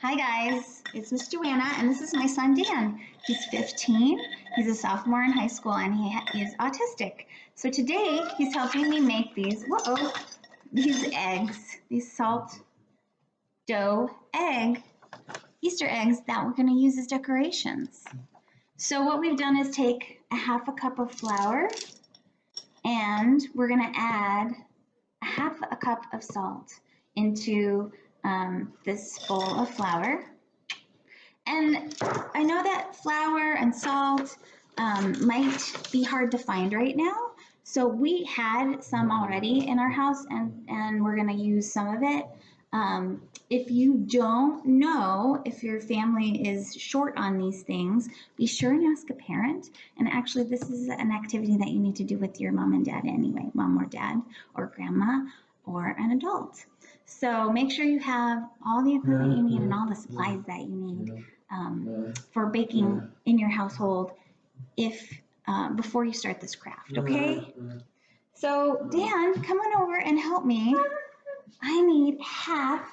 Hi guys, it's Miss Joanna and this is my son Dan. He's 15, he's a sophomore in high school and he is autistic. So today he's helping me make these eggs, these salt dough Easter eggs that we're going to use as decorations. So what we've done is take a half a cup of flour and we're going to add a half a cup of salt into this bowl of flour. And I know that flour and salt might be hard to find right now. So we had some already in our house and we're gonna use some of it. If you don't know if your family is short on these things, be sure and ask a parent. And actually this is an activity that you need to do with your mom and dad anyway, mom or dad or grandma or an adult. So make sure you have all the equipment you need and all the supplies that you need for baking in your household before you start this craft, okay? So Dan, come on over and help me. I need half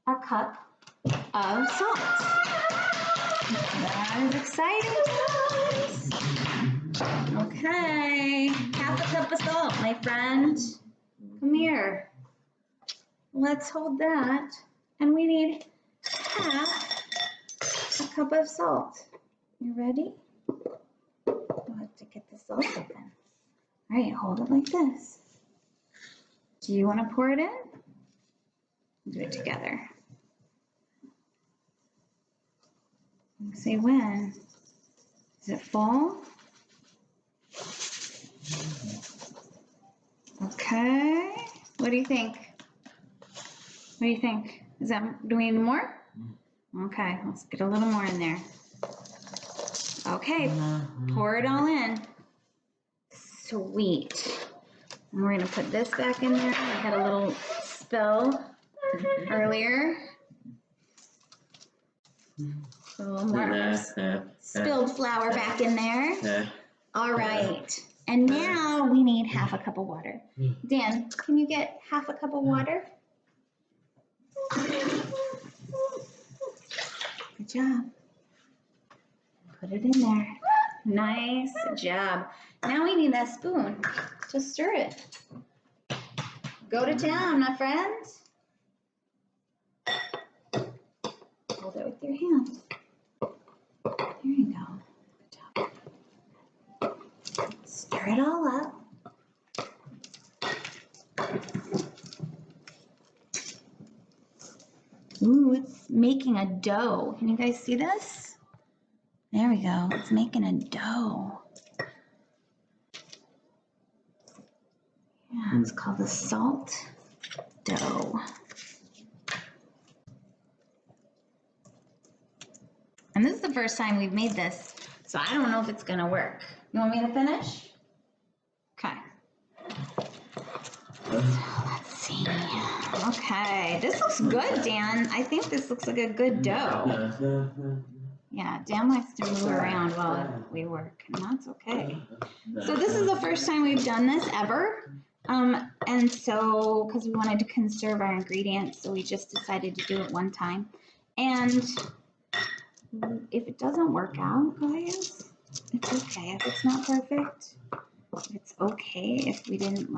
a cup of salt. That is exciting. Okay, half a cup of salt, my friend. Come here. Let's hold that. And we need half a cup of salt. You ready? I'll have to get the salt open. All right, hold it like this. Do you want to pour it in? Do it together. Say when. Is it full? Okay. What do you think? What do you think? Do we need more? Okay, let's get a little more in there. Okay, pour it all in. Sweet. And we're gonna put this back in there. I had a little spill earlier. A little more spilled flour back in there. All right. And now we need half a cup of water. Dan, can you get half a cup of water? Good job. Put it in there. Nice job. Now we need a spoon to stir it. Go to town, my friends. Hold it with your hand. There you go. Good job. Stir it all up. Ooh, it's making a dough. Can you guys see this? There we go. It's making a dough. Yeah, it's called the salt dough. And this is the first time we've made this, so I don't know if it's gonna work. You want me to finish? Okay. Let's see. Okay, this looks good, Dan. I think this looks like a good dough. Yeah, Dan likes to move around while we work, and that's okay. So this is the first time we've done this ever. And so, because we wanted to conserve our ingredients, so we just decided to do it one time. And if it doesn't work out, guys, it's okay. If it's not perfect, it's okay if we didn't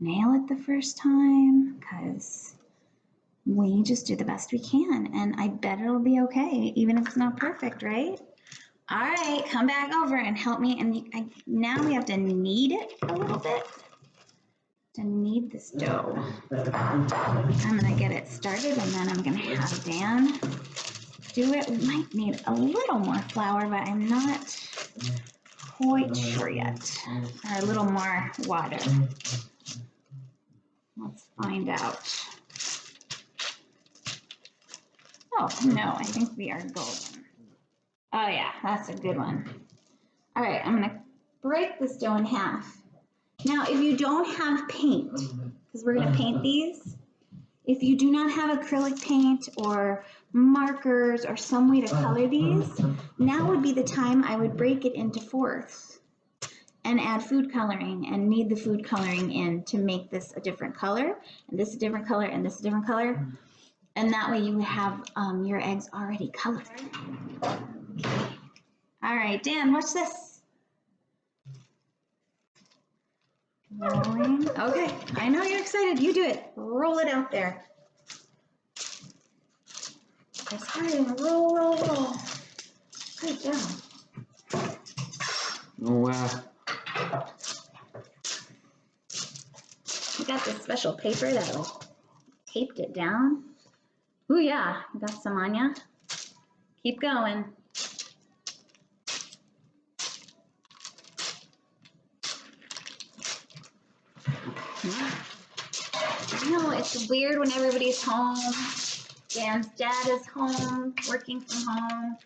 nail it the first time, because we just do the best we can, and I bet it'll be okay, even if it's not perfect, right? All right, come back over and help me, and now we have to knead it a little bit to knead this dough. I'm gonna get it started, and then I'm gonna have Dan do it. We might need a little more flour, but I'm not quite sure yet. Or a little more water. Let's find out. Oh, no, I think we are golden. Oh, yeah, that's a good one. All right, I'm going to break this dough in half. Now, if you don't have paint, because we're going to paint these, if you do not have acrylic paint or markers or some way to color these, now would be the time I would break it into fourths and add food coloring and knead the food coloring in to make this a different color, and this a different color, and this a different color. And that way you have your eggs already colored. Okay. All right, Dan, watch this. Rolling. Okay, I know you're excited. You do it. Roll it out there. That's hard. Roll, roll, roll. Good job. Oh, wow. We got this special paper that'll taped it down. Ooh, yeah, you got some on ya. Keep going. I know, it's weird when everybody's home. Dan's dad is home, working from home.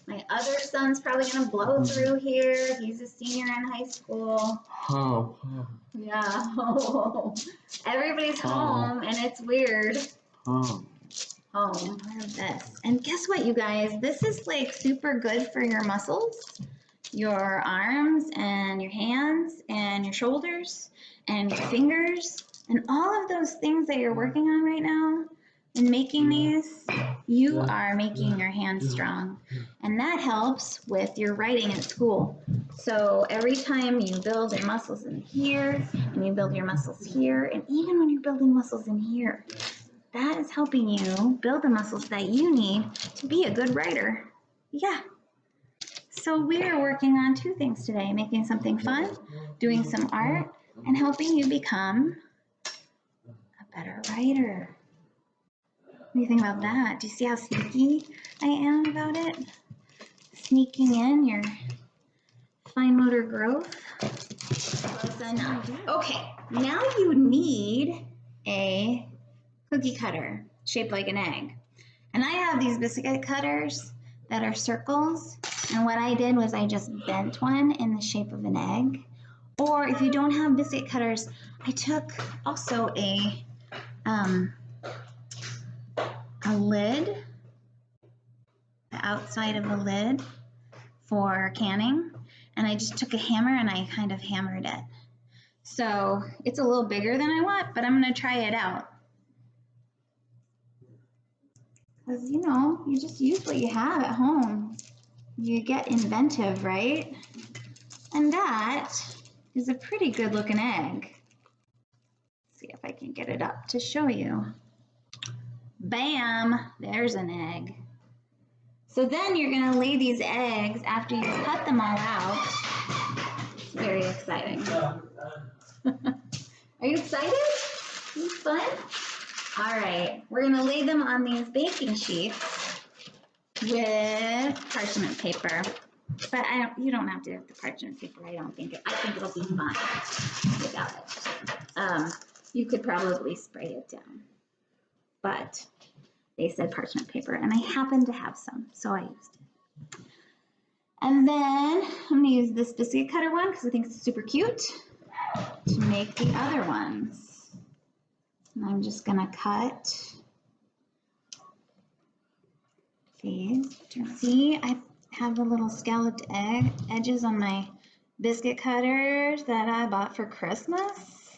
My other son's probably gonna blow through here. He's a senior in high school. Oh. Yeah. Everybody's home and it's weird. Home. Look at this. And guess what, you guys? This is like super good for your muscles, your arms and your hands and your shoulders and your fingers and all of those things that you're working on right now. In making these, you are making your hands strong. And that helps with your writing at school. So every time you build your muscles in here, and you build your muscles here, and even when you're building muscles in here, that is helping you build the muscles that you need to be a good writer. Yeah. So we are working on two things today, making something fun, doing some art, and helping you become a better writer. What do you think about that? Do you see how sneaky I am about it? Sneaking in your fine motor growth. Okay, now you need a cookie cutter shaped like an egg. And I have these biscuit cutters that are circles. And what I did was I just bent one in the shape of an egg. Or if you don't have biscuit cutters, I took also a lid, the outside of a lid for canning, and I just took a hammer and I kind of hammered it. So it's a little bigger than I want, but I'm gonna try it out. Because, you know, you just use what you have at home. You get inventive, right? And that is a pretty good looking egg. Let's see if I can get it up to show you. Bam, there's an egg. So then you're gonna lay these eggs after you cut them all out. It's very exciting. Are you excited? Is this fun? All right, we're gonna lay them on these baking sheets with parchment paper. But you don't have to have the parchment paper, I think it'll be fine without it. You could probably spray it down. But they said parchment paper, and I happen to have some, so I used it. And then I'm gonna use this biscuit cutter one because I think it's super cute to make the other ones. And I'm just gonna cut these. See, I have the little scalloped edges on my biscuit cutters that I bought for Christmas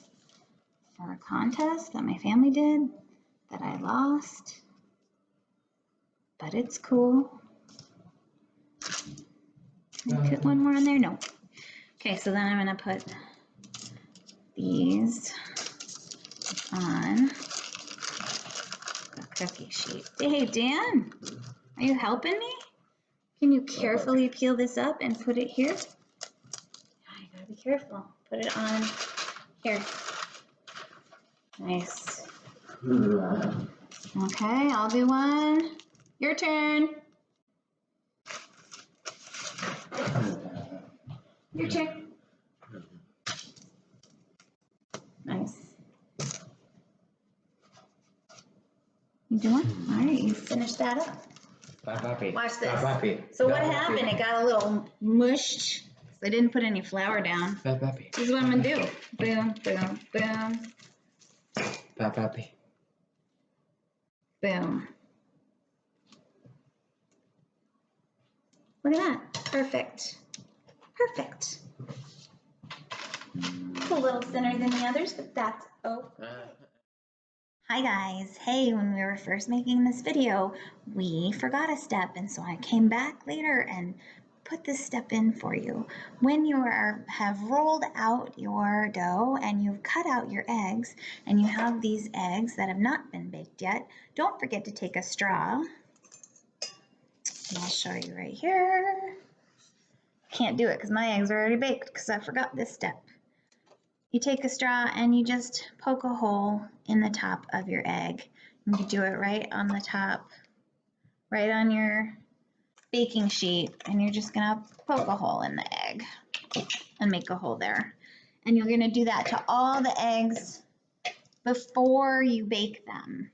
for a contest that my family did that I lost. But it's cool. Can I put one more in there? No. Okay, so then I'm gonna put these on the cookie sheet. Hey, Dan, are you helping me? Can you carefully peel this up and put it here? Yeah, you gotta be careful. Put it on here. Nice. Okay, I'll do one. Your turn. Your turn. Nice. You doing? All right, you finish that up. Watch this. So what happened? It got a little mushed. So I didn't put any flour down. This is what I'm gonna do. Boom, boom, boom. Boom. Look at that. Perfect. Perfect. It's a little thinner than the others, but that's oh. Hi guys, hey, when we were first making this video, we forgot a step, and so I came back later and put this step in for you. When you have rolled out your dough and you've cut out your eggs, and you have these eggs that have not been baked yet, don't forget to take a straw. And I'll show you right here. Can't do it because my eggs are already baked because I forgot this step. You take a straw and you just poke a hole in the top of your egg. You can do it right on the top, right on your baking sheet, and you're just gonna poke a hole in the egg and make a hole there. And you're gonna do that to all the eggs before you bake them.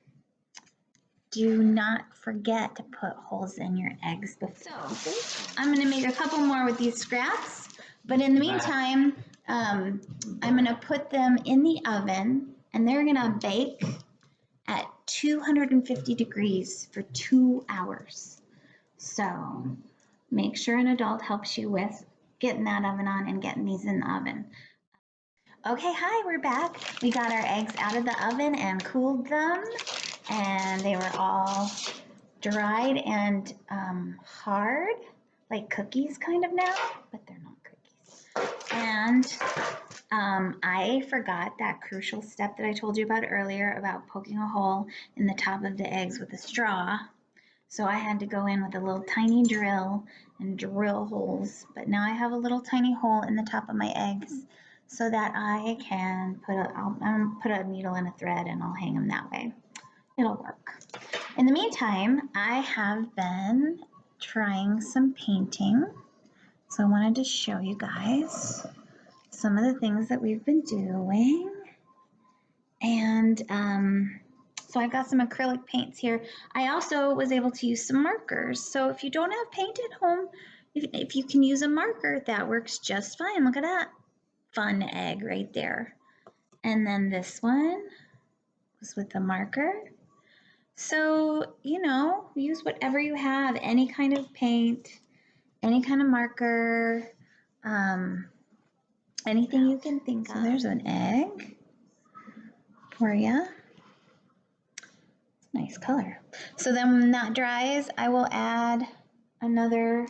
Do not forget to put holes in your eggs before. So I'm gonna make a couple more with these scraps, but in the meantime, I'm gonna put them in the oven and they're gonna bake at 250 degrees for 2 hours. So make sure an adult helps you with getting that oven on and getting these in the oven. Okay, hi, we're back. We got our eggs out of the oven and cooled them, and they were all dried and hard, like cookies kind of now, but they're not cookies. And I forgot that crucial step that I told you about earlier about poking a hole in the top of the eggs with a straw. So I had to go in with a little tiny drill and drill holes, but now I have a little tiny hole in the top of my eggs so that I can I'll put a needle and a thread and I'll hang them that way. It'll work. In the meantime, I have been trying some painting. So I wanted to show you guys some of the things that we've been doing. And so I've got some acrylic paints here. I also was able to use some markers. So if you don't have paint at home, if you can use a marker, that works just fine. Look at that fun egg right there. And then this one was with a marker. So, you know, use whatever you have, any kind of paint, any kind of marker, anything you can think of. So there's an egg for you. Nice color. So then when that dries, I will add another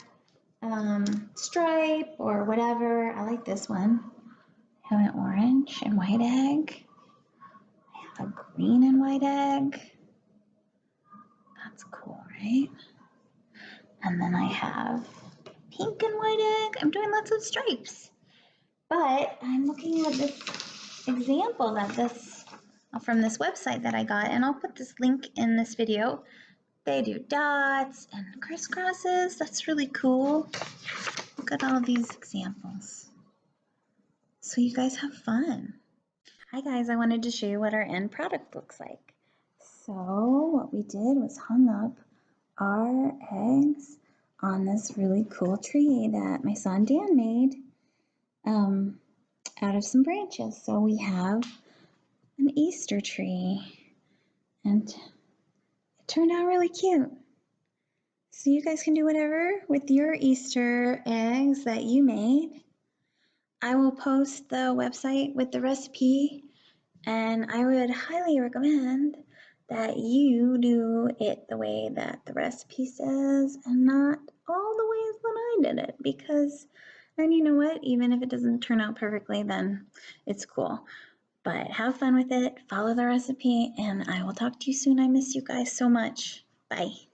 stripe or whatever. I like this one. I have an orange and white egg. I have a green and white egg. That's cool, right? And then I have pink and white egg. I'm doing lots of stripes. But I'm looking at this example from this website that I got, and I'll put this link in this video. They do dots and crisscrosses. That's really cool. Look at all these examples. So you guys have fun. Hi guys, I wanted to show you what our end product looks like. So what we did was hung up our eggs on this really cool tree that my son Dan made out of some branches. So we have an Easter tree, and it turned out really cute. So you guys can do whatever with your Easter eggs that you made. I will post the website with the recipe, and I would highly recommend that you do it the way that the recipe says and not all the ways that I did it, because then you know what, even if it doesn't turn out perfectly, then it's cool. But have fun with it, follow the recipe, and I will talk to you soon. I miss you guys so much. Bye.